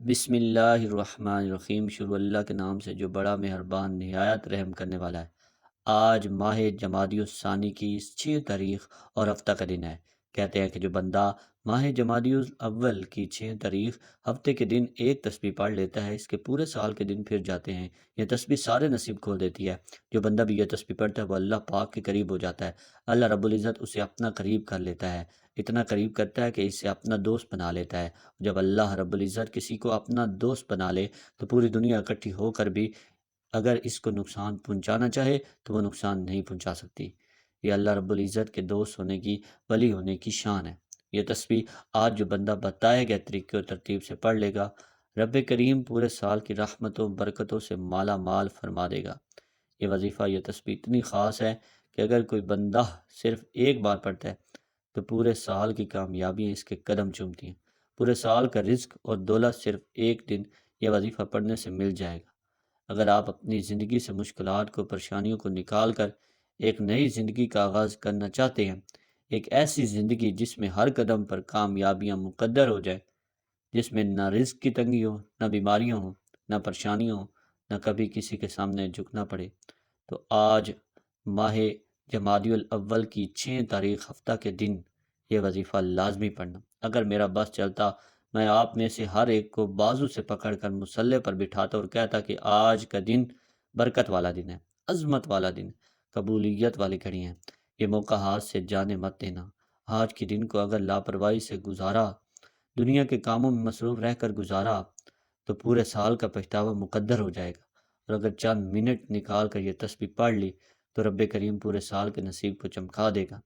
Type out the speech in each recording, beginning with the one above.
بسم اللہ الرحمن الرحیم، شروع اللہ کے نام سے جو بڑا مہربان نہایت رحم کرنے والا ہے۔ آج ماہ جمادی الثانی کی 6 تاریخ اور ہفتہ کا دن ہے۔ کہتے ہیں کہ جو بندہ ماہ جمادی الاول کی 6 تاریخ ہفتے کے دن ایک تسبیح پڑھ لیتا ہے، اس کے پورے سال کے دن پھر جاتے ہیں۔ یہ تسبیح سارے نصیب کھول دیتی ہے۔ جو بندہ بھی یہ تسبیح پڑھتا ہے وہ اللہ پاک کے قریب ہو جاتا ہے۔ اللہ رب العزت اسے اپنا قریب کر لیتا ہے، اتنا قریب کرتا ہے کہ اسے اپنا دوست بنا لیتا ہے۔ جب اللہ رب العزت کسی کو اپنا دوست بنا لے تو پوری دنیا اکٹھی ہو کر بھی اگر اس کو نقصان پہنچانا چاہے تو وہ نقصان نہیں پہنچا سکتی۔ یہ اللہ رب العزت کے دوست ہونے کی، ولی ہونے کی شان ہے۔ یہ تسبیح آج جو بندہ بتائے گئے طریقے اور ترتیب سے پڑھ لے گا، رب کریم پورے سال کی رحمتوں برکتوں سے مالا مال فرما دے گا۔ یہ وظیفہ، یہ تسبیح اتنی خاص ہے کہ اگر کوئی بندہ صرف ایک بار پڑھتا ہے تو پورے سال کی کامیابیاں اس کے قدم چومتی ہیں۔ پورے سال کا رزق اور دولت صرف ایک دن یہ وظیفہ پڑھنے سے مل جائے گا۔ اگر آپ اپنی زندگی سے مشکلات کو، پریشانیوں کو نکال کر ایک نئی زندگی کا آغاز کرنا چاہتے ہیں، ایک ایسی زندگی جس میں ہر قدم پر کامیابیاں مقدر ہو جائیں، جس میں نہ رزق کی تنگی ہو، نہ بیماریاں ہوں، نہ پریشانیاں ہوں، نہ کبھی کسی کے سامنے جھکنا پڑے، تو آج ماہ جمادی الاول کی 6 تاریخ ہفتہ کے دن یہ وظیفہ لازمی پڑھنا۔ اگر میرا بس چلتا، میں آپ میں سے ہر ایک کو بازو سے پکڑ کر مصلے پر بٹھاتا اور کہتا کہ آج کا دن برکت والا دن ہے، عظمت والا دن، قبولیت والی گھڑی ہے۔ یہ موقع ہاتھ سے جانے مت دینا۔ آج کے دن کو اگر لاپرواہی سے گزارا، دنیا کے کاموں میں مصروف رہ کر گزارا، تو پورے سال کا پچھتاوا مقدر ہو جائے گا۔ اور اگر چند منٹ نکال کر یہ تسبیح پڑھ لی تو رب کریم پورے سال کے نصیب کو چمکا دے گا،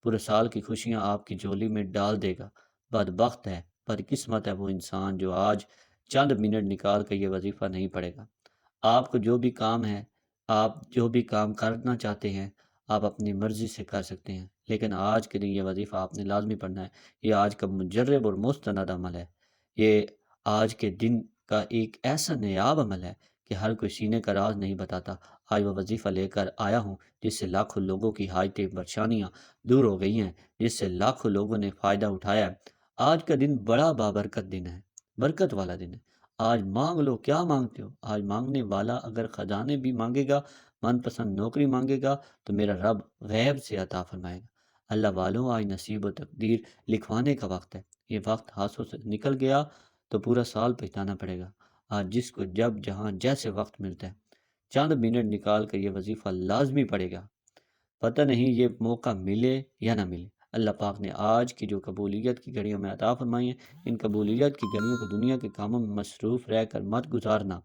پورے سال کی خوشیاں آپ کی جولی میں ڈال دے گا۔ بدبخت ہے، بدقسمت ہے وہ انسان جو آج چند منٹ نکال کر یہ وظیفہ نہیں پڑھے گا۔ آپ کو جو بھی کام ہے، آپ جو بھی کام کرنا چاہتے ہیں، آپ اپنی مرضی سے کر سکتے ہیں، لیکن آج کے دن یہ وظیفہ آپ نے لازمی پڑھنا ہے۔ یہ آج کا مجرب اور مستند عمل ہے۔ یہ آج کے دن کا ایک ایسا نیاب عمل ہے کہ ہر کوئی سینے کا راز نہیں بتاتا۔ آج وہ وظیفہ لے کر آیا ہوں جس سے لاکھوں لوگوں کی حاجتیں، پریشانیاں دور ہو گئی ہیں، جس سے لاکھوں لوگوں نے فائدہ اٹھایا ہے۔ آج کا دن بڑا بابرکت دن ہے، برکت والا دن ہے۔ آج مانگ لو، کیا مانگتے ہو؟ آج مانگنے والا اگر خزانے بھی مانگے گا، من پسند نوکری مانگے گا، تو میرا رب غیب سے عطا فرمائے گا۔ اللہ والوں، آج نصیب و تقدیر لکھوانے کا وقت ہے۔ یہ وقت ہاتھوں سے نکل گیا تو پورا سال پچھتانا پڑے گا۔ آج جس کو جب جہاں جیسے وقت ملتا ہے، چند منٹ نکال کر یہ وظیفہ لازمی پڑے گا۔ پتہ نہیں یہ موقع ملے یا نہ ملے۔ اللہ پاک نے آج کی جو قبولیت کی گھڑیوں میں عطا فرمائی ہیں، ان قبولیت کی گھڑیوں کو دنیا کے کاموں میں مصروف رہ کر مت گزارنا۔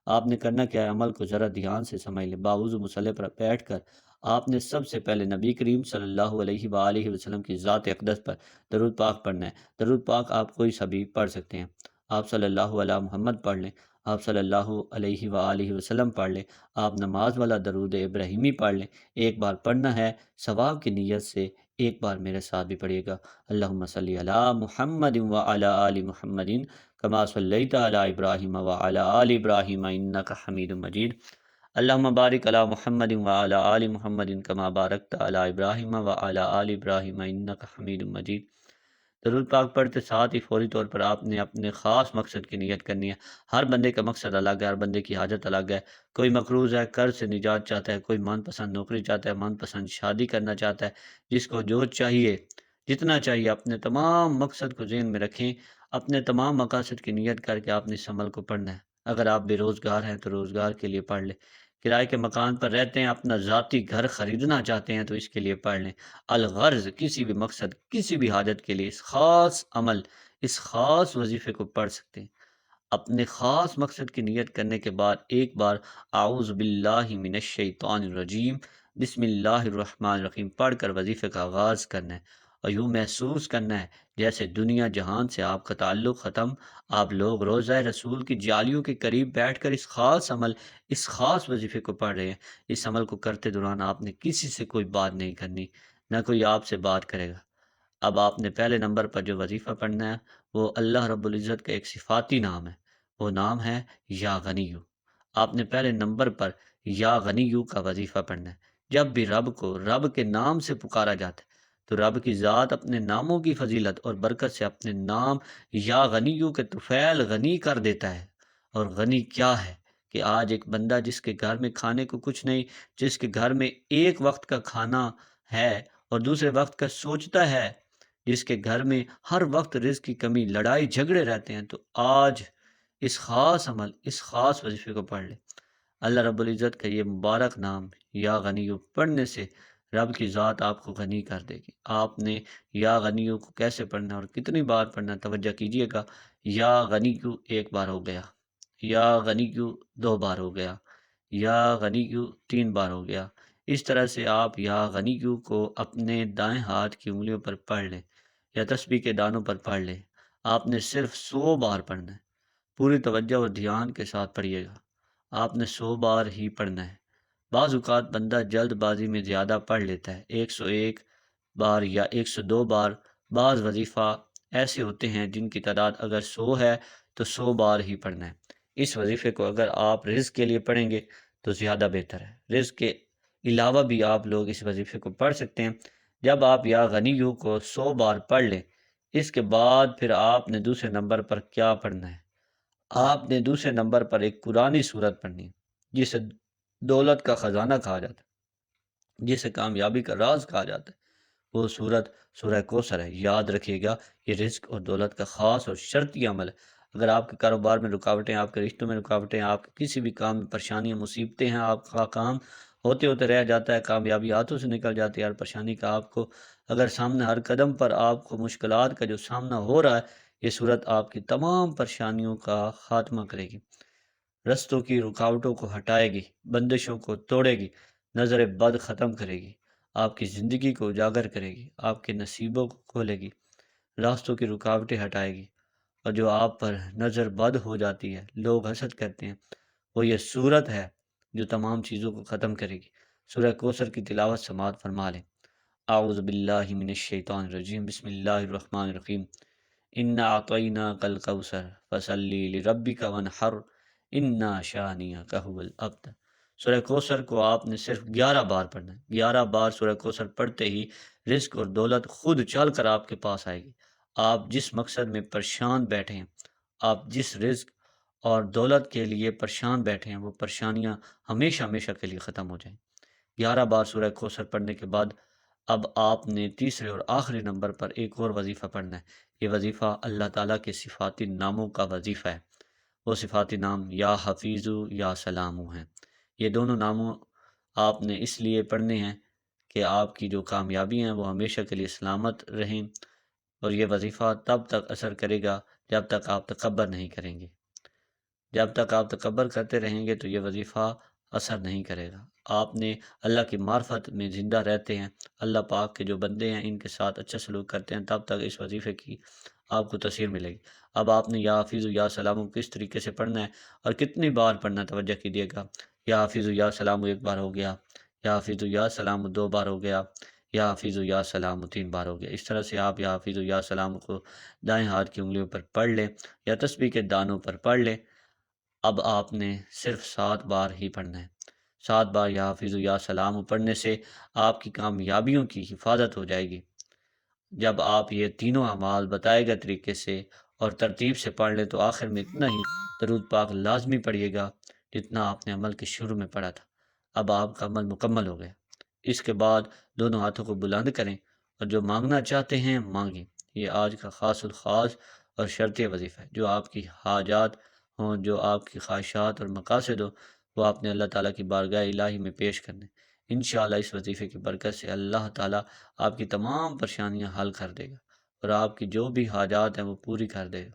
آپ نے کرنا کیا ہے، عمل کو ذرا دھیان سے سمجھ لیں۔ باوضو مصلی پر بیٹھ کر آپ نے سب سے پہلے نبی کریم صلی اللہ علیہ وآلہ وسلم کی ذات اقدس پر درود پاک پڑھنا ہے۔ درود پاک آپ کوئی سا بھی پڑھ سکتے ہیں۔ آپ صلی اللہ علیہ محمد پڑھ لیں، آپ صلی اللہ علیہ وآلہ وسلم پڑھ لیں، آپ نماز والا درود ابراہیمی پڑھ لیں۔ ایک بار پڑھنا ہے ثواب کی نیت سے، ایک بار میرے ساتھ بھی پڑھیے گا۔ اللہم صلی علی محمد وعلی آل محمد کما صلیت علی ابراہیم وعلی آل ابراہیم انک حمید مجید۔ اللہم بارک علی محمد وعلی آل محمد کما بارکت علی ابراہیم وعلی آل ابراہیم انک حمید مجید۔ درود پاک پڑھتے ساتھ ہی فوری طور پر آپ نے اپنے خاص مقصد کی نیت کرنی ہے۔ ہر بندے کا مقصد الگ ہے، ہر بندے کی حاجت الگ ہے۔ کوئی مقروض ہے، قرض سے نجات چاہتا ہے، کوئی من پسند نوکری چاہتا ہے، من پسند شادی کرنا چاہتا ہے۔ جس کو جو چاہیے، جتنا چاہیے، اپنے تمام مقصد کو ذہن میں رکھیں، اپنے تمام مقاصد کی نیت کر کے آپ نے اس عمل کو پڑھنا ہے۔ اگر آپ بے روزگار ہیں تو روزگار کے لیے پڑھ لیں۔ کرائے کے مکان پر رہتے ہیں، اپنا ذاتی گھر خریدنا چاہتے ہیں تو اس کے لیے پڑھ لیں۔ الغرض کسی بھی مقصد، کسی بھی حاجت کے لیے اس خاص عمل، اس خاص وظیفے کو پڑھ سکتے ہیں۔ اپنے خاص مقصد کی نیت کرنے کے بعد ایک بار اعوذ باللہ من الشیطان الرجیم بسم اللہ الرحمن الرحیم پڑھ کر وظیفے کا آغاز کرنا ہے، اور یوں محسوس کرنا ہے جیسے دنیا جہان سے آپ کا تعلق ختم۔ آپ لوگ روضہ رسول کی جالیوں کے قریب بیٹھ کر اس خاص عمل، اس خاص وظیفے کو پڑھ رہے ہیں۔ اس عمل کو کرتے دوران آپ نے کسی سے کوئی بات نہیں کرنی، نہ کوئی آپ سے بات کرے گا۔ اب آپ نے پہلے نمبر پر جو وظیفہ پڑھنا ہے وہ اللہ رب العزت کا ایک صفاتی نام ہے، وہ نام ہے یا غنیو۔ آپ نے پہلے نمبر پر یا غنیو کا وظیفہ پڑھنا ہے۔ جب بھی رب کو رب کے نام سے پکارا جاتا ہے تو رب کی ذات اپنے ناموں کی فضیلت اور برکت سے اپنے نام یا غنیوں کے طفیل غنی کر دیتا ہے۔ اور غنی کیا ہے کہ آج ایک بندہ جس کے گھر میں کھانے کو کچھ نہیں، جس کے گھر میں ایک وقت کا کھانا ہے اور دوسرے وقت کا سوچتا ہے، جس کے گھر میں ہر وقت رزق کی کمی، لڑائی جھگڑے رہتے ہیں، تو آج اس خاص عمل، اس خاص وظیفے کو پڑھ لے۔ اللہ رب العزت کا یہ مبارک نام یا غنیو پڑھنے سے رب کی ذات آپ کو غنی کر دے گی۔ آپ نے یا غنیو کو کیسے پڑھنا اور کتنی بار پڑھنا، توجہ کیجئے گا۔ یا غنیو ایک بار ہو گیا، یا غنیو دو بار ہو گیا، یا غنیو تین بار ہو گیا۔ اس طرح سے آپ یا غنیو کو اپنے دائیں ہاتھ کی انگلیوں پر پڑھ لیں یا تسبیح کے دانوں پر پڑھ لیں۔ آپ نے صرف 100 بار پڑھنا ہے۔ پوری توجہ اور دھیان کے ساتھ پڑھیے گا۔ آپ نے 100 بار ہی پڑھنا ہے۔ بعض اوقات بندہ جلد بازی میں زیادہ پڑھ لیتا ہے، 101 بار یا 102 بار۔ بعض وظیفہ ایسے ہوتے ہیں جن کی تعداد اگر 100 ہے تو 100 بار ہی پڑھنا ہے۔ اس وظیفے کو اگر آپ رزق کے لیے پڑھیں گے تو زیادہ بہتر ہے۔ رزق کے علاوہ بھی آپ لوگ اس وظیفے کو پڑھ سکتے ہیں۔ جب آپ یا غنیو کو 100 بار پڑھ لیں، اس کے بعد پھر آپ نے دوسرے نمبر پر کیا پڑھنا ہے؟ آپ نے دوسرے نمبر پر ایک قرآنی صورت پڑھنی ہے جسے دولت کا خزانہ کہا جاتا ہے، جسے کامیابی کا راز کہا جاتا ہے۔ وہ صورت سورہ کوثر ہے۔ یاد رکھیے گا، یہ رزق اور دولت کا خاص اور شرطی عمل ہے۔ اگر آپ کے کاروبار میں رکاوٹیں، آپ کے رشتوں میں رکاوٹیں، آپ کے کسی بھی کام میں پریشانیاں، مصیبتیں ہیں، آپ کا کام ہوتے ہوتے رہ جاتا ہے، کامیابی ہاتھوں سے نکل جاتی ہے، ہر پریشانی کا آپ کو اگر سامنے، ہر قدم پر آپ کو مشکلات کا جو سامنا ہو رہا ہے، یہ صورت آپ کی تمام پریشانیوں کا خاتمہ کرے گی، رستوں کی رکاوٹوں کو ہٹائے گی، بندشوں کو توڑے گی، نظر بد ختم کرے گی، آپ کی زندگی کو اجاگر کرے گی، آپ کے نصیبوں کو کھولے گی، راستوں کی رکاوٹیں ہٹائے گی، اور جو آپ پر نظر بد ہو جاتی ہے، لوگ حسد کرتے ہیں، وہ یہ صورت ہے جو تمام چیزوں کو ختم کرے گی۔ سورہ کوثر کی تلاوت سماعت فرما لیں۔ اعوذ باللہ من الشیطان الرجیم، بسم اللہ الرحمن الرحیم۔ انا اعطیناک الکوثر فصلی لربک وانحر انا شانئک هو الابتر۔ سورہ کوثر کو آپ نے صرف 11 بار پڑھنا ہے۔ 11 بار سورہ کوثر پڑھتے ہی رزق اور دولت خود چل کر آپ کے پاس آئے گی۔ آپ جس مقصد میں پریشان بیٹھے ہیں، آپ جس رزق اور دولت کے لیے پریشان بیٹھے ہیں، وہ پریشانیاں ہمیشہ ہمیشہ کے لیے ختم ہو جائیں۔ 11 بار سورہ کوثر پڑھنے کے بعد اب آپ نے تیسرے اور آخری نمبر پر ایک اور وظیفہ پڑھنا ہے۔ یہ وظیفہ اللہ تعالیٰ کے صفاتی ناموں کا وظیفہ ہے۔ وہ صفاتی نام یا حفیظو یا سلامو ہیں۔ یہ دونوں ناموں آپ نے اس لیے پڑھنے ہیں کہ آپ کی جو کامیابی ہیں وہ ہمیشہ کے لیے سلامت رہیں، اور یہ وظیفہ تب تک اثر کرے گا جب تک آپ تکبر نہیں کریں گے۔ جب تک آپ تکبر کرتے رہیں گے تو یہ وظیفہ اثر نہیں کرے گا۔ آپ نے اللہ کی معرفت میں زندہ رہتے ہیں، اللہ پاک کے جو بندے ہیں ان کے ساتھ اچھا سلوک کرتے ہیں، تب تک اس وظیفے کی آپ کو تاثیر ملے گی۔ اب آپ نے یا حافظ یا سلام کس طریقے سے پڑھنا ہے اور کتنی بار پڑھنا ہے، توجہ کیجیے گا۔ یا حافظ یا سلام ایک بار ہو گیا، یا حافظ یا سلام 2 بار ہو گیا، یا حافظ یا سلام 3 بار ہو گیا۔ اس طرح سے آپ یا حافظ یا سلام کو دائیں ہاتھ کی انگلیوں پر پڑھ لیں یا تسبیح کے دانوں پر پڑھ لیں۔ اب آپ نے صرف 7 بار ہی پڑھنا ہے۔ 7 بار یا حافظ یا سلام پڑھنے سے آپ کی کامیابیوں کی حفاظت ہو جائے گی۔ جب آپ یہ تینوں اعمال بتائے گئے طریقے سے اور ترتیب سے پڑھ لیں تو آخر میں اتنا ہی درود پاک لازمی پڑھیے گا جتنا آپ نے عمل کے شروع میں پڑھا تھا۔ اب آپ کا عمل مکمل ہو گیا۔ اس کے بعد دونوں ہاتھوں کو بلند کریں اور جو مانگنا چاہتے ہیں مانگیں۔ یہ آج کا خاص الخاص اور شرطی وظیفہ ہے۔ جو آپ کی حاجات ہوں، جو آپ کی خواہشات اور مقاصد ہوں، وہ آپ نے اللہ تعالیٰ کی بارگاہ الہی میں پیش کرنے۔ انشاءاللہ اس وظیفے کی برکت سے اللہ تعالیٰ آپ کی تمام پریشانیاں حل کر دے گا اور آپ کی جو بھی حاجات ہیں وہ پوری کر دے گا۔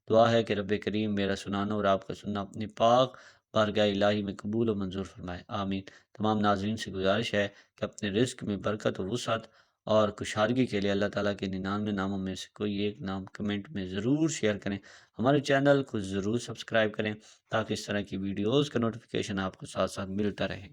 دعا ہے کہ رب کریم میرا سنانا اور آپ کا سننا اپنی پاک بارگاہ الہی میں قبول و منظور فرمائے، آمین۔ تمام ناظرین سے گزارش ہے کہ اپنے رزق میں برکت و وسعت اور کشادگی کے لیے اللہ تعالیٰ کے 99 ناموں میں سے کوئی ایک نام کمنٹ میں ضرور شیئر کریں۔ ہمارے چینل کو ضرور سبسکرائب کریں تاکہ اس طرح کی ویڈیوز کا نوٹیفیکیشن آپ کو ساتھ ساتھ ملتا رہے۔